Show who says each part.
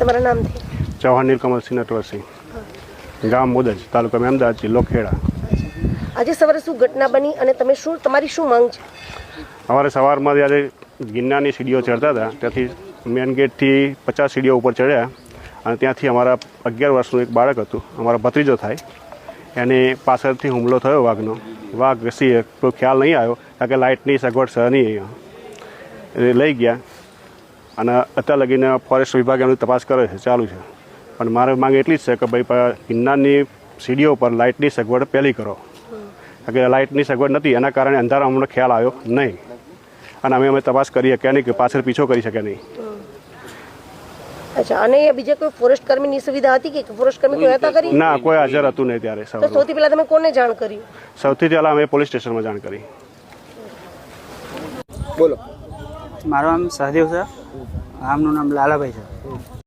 Speaker 1: તમારા નામથી?
Speaker 2: ચૌહાણ નીલકમલસિંહ નટવરસિંહ, ગામ મોદજ, તાલુકા મેમદાવાદ, જિલ્લો ખેડા.
Speaker 1: આજે સવારે શું ઘટના બની અને તમારી શું માંગ છે?
Speaker 2: અમારે સવારમાં જ્યારે ગિરનારની સીડીઓ ચડતા હતા ત્યાંથી મેન ગેટથી 50 સીડીઓ ઉપર ચડ્યા અને ત્યાંથી અમારા 11 વર્ષનું એક બાળક હતું, અમારો ભત્રીજો થાય, એને પાછળથી હુમલો થયો વાઘનો. વાઘ ઘસીએ કોઈ ખ્યાલ નહીં આવ્યો કારણ કે લાઇટની સગવડ સહ નહીં, એ લઈ ગયા અને અત્યાર લગીને ફોરેસ્ટ વિભાગ એમની તપાસ કરે છે, ચાલુ છે. પણ મારી માંગ એટલી જ છે કે ભાઈ ગિરનારની સીડીઓ પર લાઇટની સગવડ પહેલી કરો, કારણ કે લાઇટની સગવડ નથી એના કારણે અંધારા અમને ખ્યાલ આવ્યો નહીં અને અમે તપાસ કરી શક્યા નહીં કે પાછળ પીછો કરી શક્યા નહીં.
Speaker 1: અચ્છા, અને બીજા કોઈ ફોરેસ્ટ કર્મીની સુવિધા હતી કે ફોરેસ્ટ કર્મી કોઈ હતા કરી?
Speaker 2: ના, કોઈ હાજર હતું નહીં ત્યારે.
Speaker 1: તો સૌથી પહેલા તમે કોને જાણ કરી?
Speaker 2: સૌથી પહેલા અમે પોલીસ સ્ટેશનમાં જાણ કરી.
Speaker 3: બોલો.
Speaker 4: મારું નામ સહદેવ છે, આમનું નામ લાલાભાઈ છે.